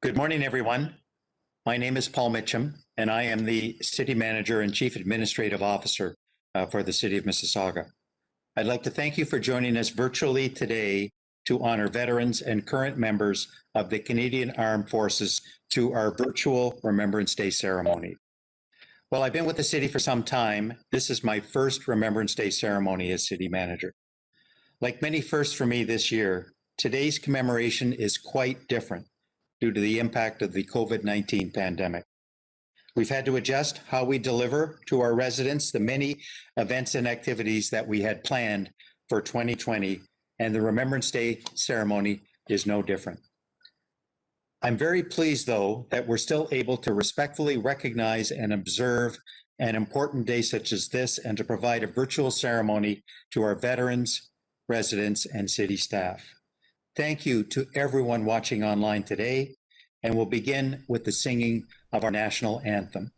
Good morning, everyone. My name is Paul Mitchum, and I am the City Manager and Chief Administrative Officer for the City of Mississauga. I'd like to thank you for joining us virtually today to honor veterans and current members of the Canadian Armed Forces through our virtual Remembrance Day ceremony. While I've been with the city for some time, this is my first Remembrance Day ceremony as City Manager. Like many firsts for me this year, today's commemoration is quite different due to the impact of the COVID-19 pandemic. We've had to adjust how we deliver to our residents the many events and activities that we had planned for 2020, and the Remembrance Day ceremony is no different. I'm very pleased, though, that we're still able to respectfully recognize and observe an important day such as this and to provide a virtual ceremony to our veterans, residents, and city staff. Thank you to everyone watching online today, and we'll begin with the singing of our national anthem.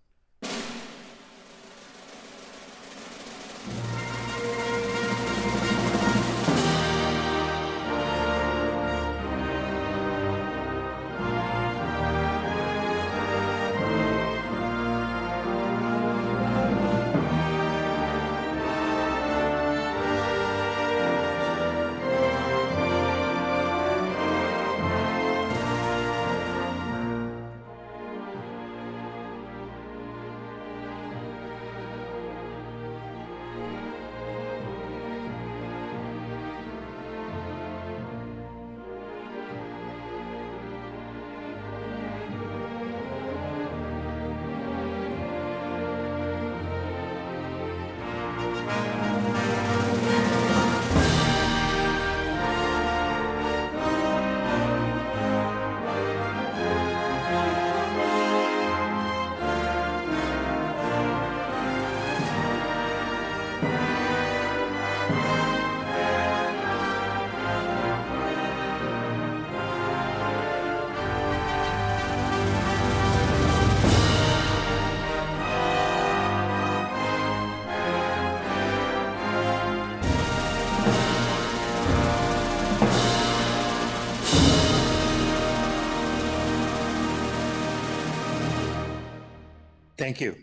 Thank you.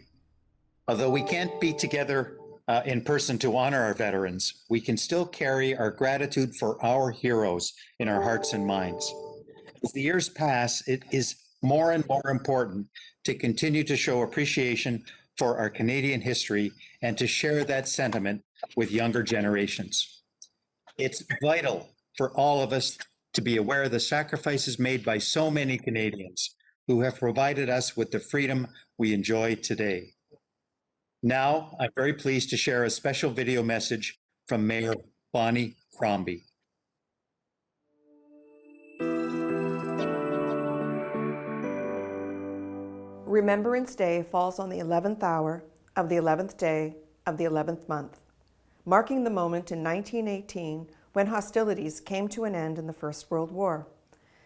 Although we can't be together in person to honor our veterans, we can still carry our gratitude for our heroes in our hearts and minds. As the years pass, it is more and more important to continue to show appreciation for our Canadian history and to share that sentiment with younger generations. It's vital for all of us to be aware of the sacrifices made by so many Canadians who have provided us with the freedom we enjoy today. Now, I'm very pleased to share a special video message from Mayor Bonnie Crombie. Remembrance Day falls on the 11th hour of the 11th day of the 11th month, marking the moment in 1918 when hostilities came to an end in the First World War.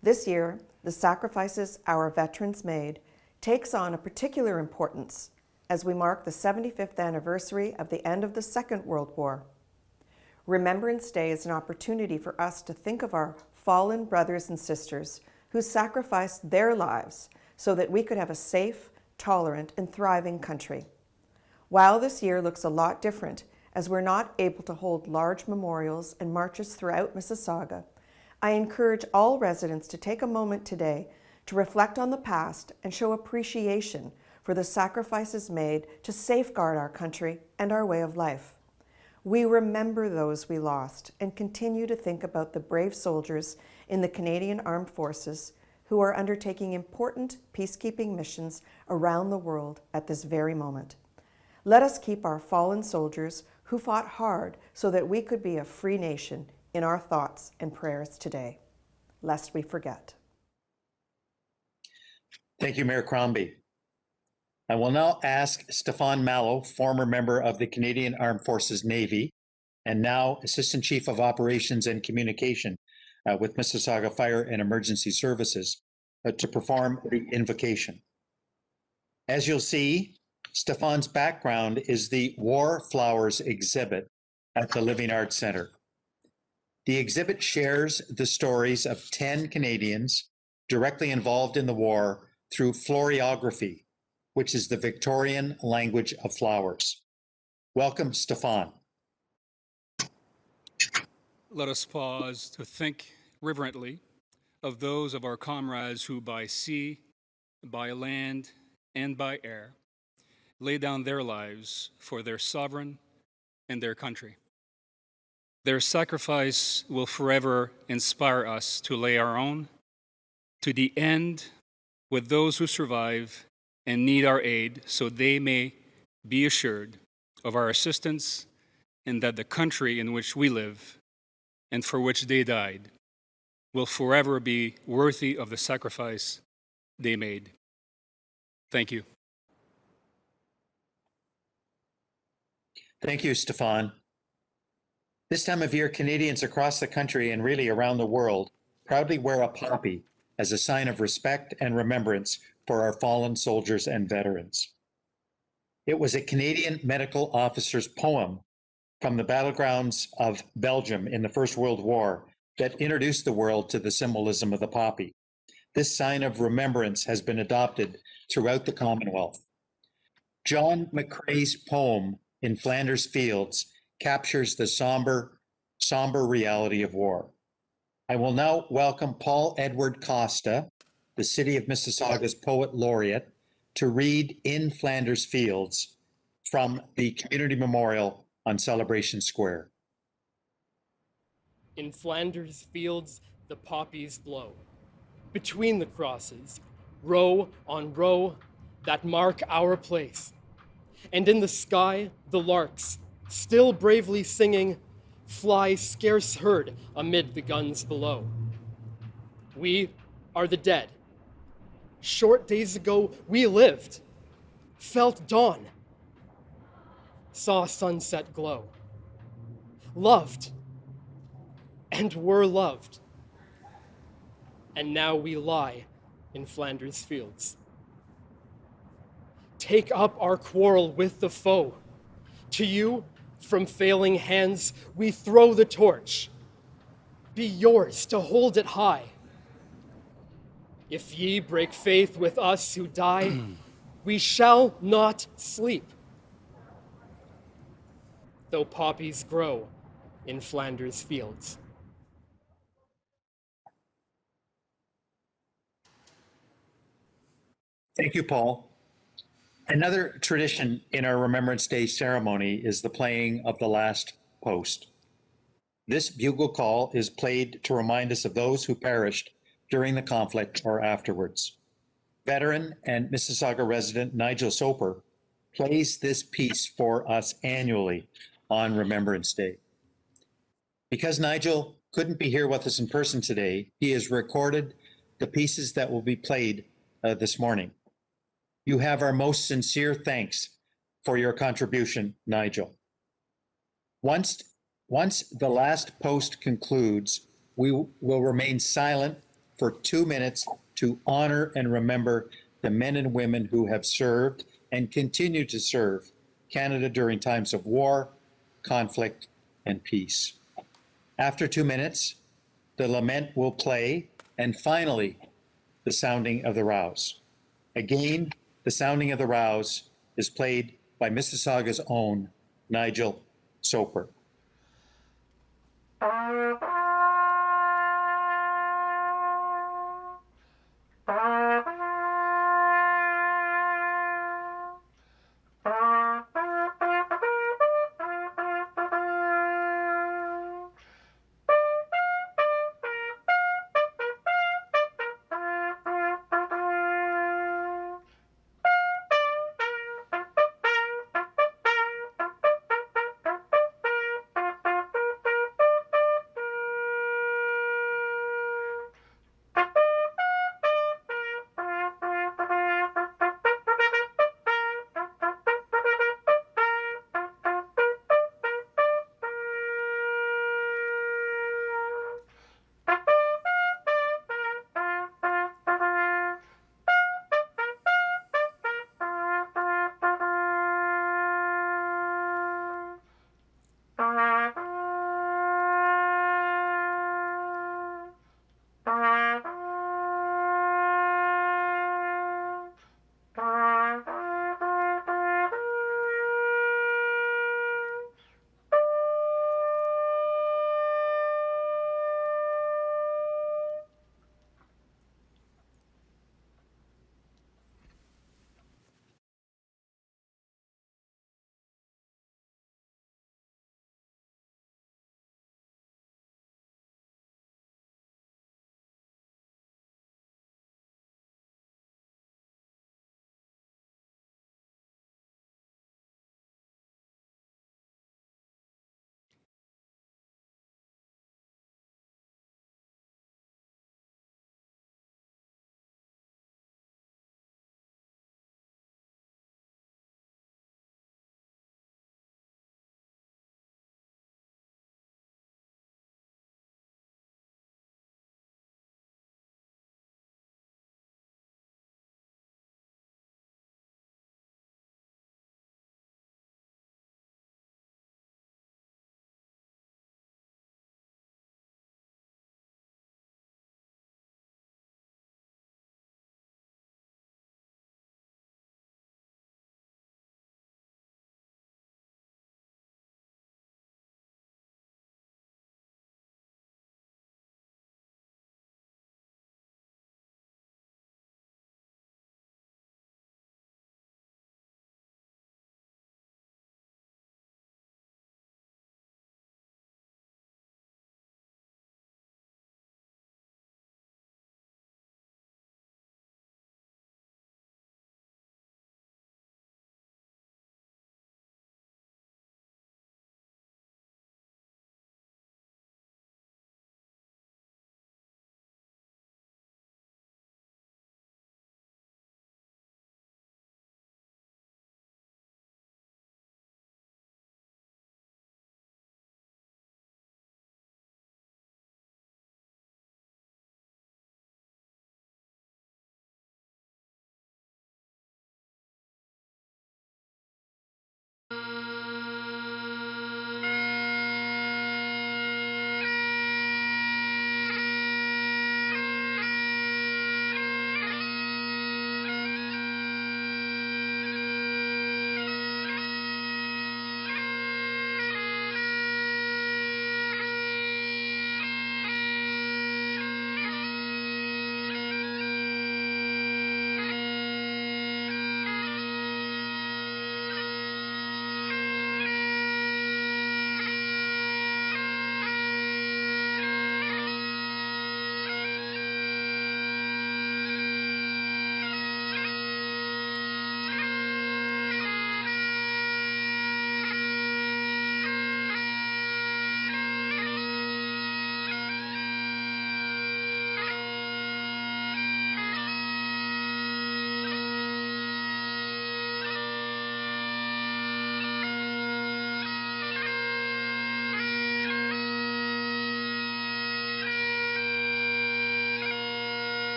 This year, the sacrifices our veterans made takes on a particular importance as we mark the 75th anniversary of the end of the Second World War. Remembrance Day is an opportunity for us to think of our fallen brothers and sisters who sacrificed their lives so that we could have a safe, tolerant, and thriving country. While this year looks a lot different as we're not able to hold large memorials and marches throughout Mississauga, I encourage all residents to take a moment today to reflect on the past and show appreciation for the sacrifices made to safeguard our country and our way of life. We remember those we lost and continue to think about the brave soldiers in the Canadian Armed Forces who are undertaking important peacekeeping missions around the world at this very moment. Let us keep our fallen soldiers who fought hard so that we could be a free nation in our thoughts and prayers today, lest we forget. Thank you, Mayor Crombie. I will now ask Stefan Mallow, former member of the Canadian Armed Forces Navy, and now Assistant Chief of Operations and Communication with Mississauga Fire and Emergency Services, to perform the invocation. As you'll see, Stefan's background is the War Flowers exhibit at the Living Arts Centre. The exhibit shares the stories of 10 Canadians directly involved in the war through floriography, which is the Victorian language of flowers. Welcome, Stefan. Let us pause to think reverently of those of our comrades who by sea, by land, and by air lay down their lives for their sovereign and their country. Their sacrifice will forever inspire us to lay our own to the end with those who survive and need our aid, so they may be assured of our assistance and that the country in which we live and for which they died will forever be worthy of the sacrifice they made. Thank you. Thank you, Stefan. This time of year, Canadians across the country and really around the world proudly wear a poppy as a sign of respect and remembrance for our fallen soldiers and veterans. It was a Canadian medical officer's poem from the battlegrounds of Belgium in the First World War that introduced the world to the symbolism of the poppy. This sign of remembrance has been adopted throughout the Commonwealth. John McCrae's poem In Flanders Fields captures the somber reality of war. I will now welcome Paul Edward Costa, the City of Mississauga's Poet Laureate, to read In Flanders Fields from the Community Memorial on Celebration Square. In Flanders fields the poppies blow, between the crosses, row on row that mark our place. And in the sky the larks, still bravely singing, fly scarce heard amid the guns below. We are the dead. Short days ago we lived, felt dawn, saw sunset glow, loved, and were loved. And now we lie in Flanders fields. Take up our quarrel with the foe. To you, from failing hands, we throw the torch. Be yours to hold it high. If ye break faith with us who die, we shall not sleep. Though poppies grow in Flanders fields. Thank you, Paul. Another tradition in our Remembrance Day ceremony is the playing of the last post. This bugle call is played to remind us of those who perished during the conflict or afterwards. Veteran and Mississauga resident Nigel Soper plays this piece for us annually on Remembrance Day. Because Nigel couldn't be here with us in person today, he has recorded the pieces that will be played this morning. You have our most sincere thanks for your contribution, Nigel. Once the last post concludes, we will remain silent for 2 minutes to honor and remember the men and women who have served and continue to serve Canada during times of war, conflict, and peace. After 2 minutes, the lament will play, and finally, the sounding of the Rouse. Again, the sounding of the Rouse is played by Mississauga's own Nigel Soper.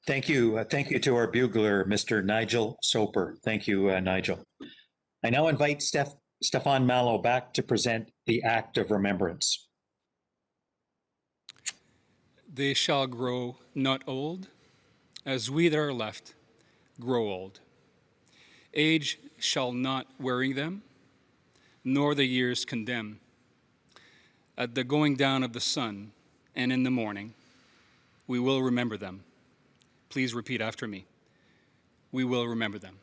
Thank you. Thank you to our bugler, Mr. Nigel Soper. Thank you, Nigel. I now invite Stefan Mallow back to present the Act of Remembrance. They shall grow not old, as we that are left grow old. Age shall not weary them, nor the years condemn. At the going down of the sun and in the morning, we will remember them. Please repeat after me. We will remember them.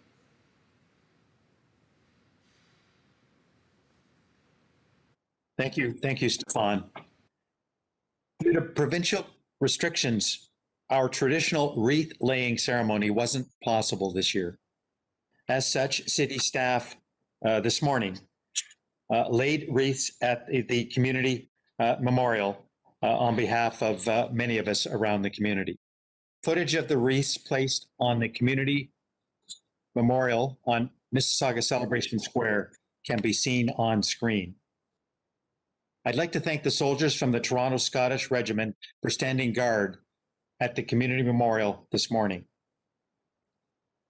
Thank you. Thank you, Stefan. Due to provincial restrictions, our traditional wreath laying ceremony wasn't possible this year. As such, city staff this morning laid wreaths at the community memorial on behalf of many of us around the community. Footage of the wreaths placed on the community memorial on Mississauga Celebration Square can be seen on screen. I'd like to thank the soldiers from the Toronto Scottish Regiment for standing guard at the community memorial this morning.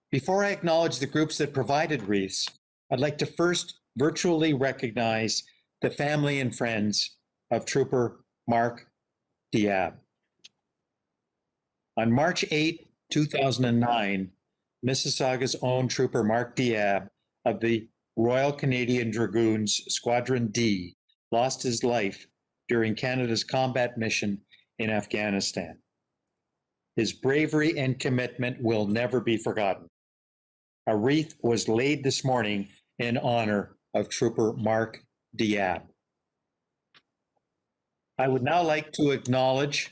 Before I acknowledge the groups that provided wreaths, I'd like to first virtually recognize the family and friends of Trooper Mark Diab. On March 8, 2009, Mississauga's own Trooper Mark Diab of the Royal Canadian Dragoons Squadron D lost his life during Canada's combat mission in Afghanistan. His bravery and commitment will never be forgotten. A wreath was laid this morning in honor of Trooper Mark Diab. I would now like to acknowledge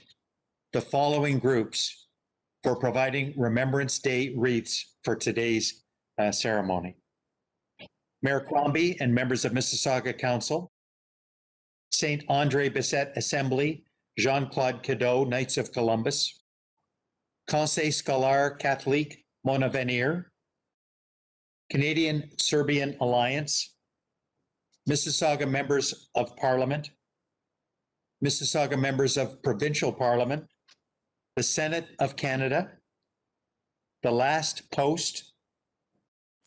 the following groups for providing Remembrance Day wreaths for today's ceremony. Mayor Crombie and members of Mississauga Council, St. Andre Bessette Assembly, Jean-Claude Cadeau, Knights of Columbus, Conseil Scolaire Catholique Monavenir, Canadian Serbian Alliance, Mississauga Members of Parliament, Mississauga Members of Provincial Parliament, the Senate of Canada, the Last Post,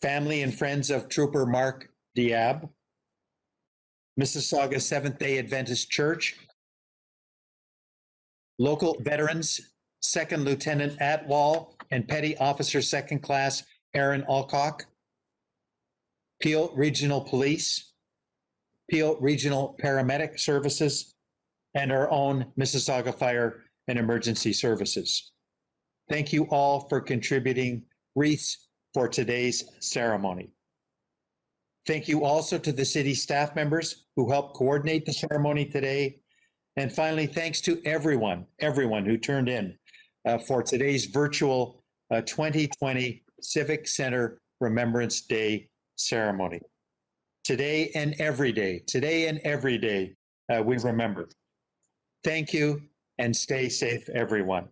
family and friends of Trooper Mark Diab, Mississauga Seventh-day Adventist Church, local veterans, Second Lieutenant Atwall and Petty Officer Second Class Aaron Alcock, Peel Regional Police, Peel Regional Paramedic Services, and our own Mississauga Fire and Emergency Services. Thank you all for contributing wreaths for today's ceremony. Thank you also to the city staff members who helped coordinate the ceremony today. And finally, thanks to everyone who turned in for today's virtual 2020 Civic Center Remembrance Day ceremony. Today and every day, we remember. Thank you and stay safe, everyone.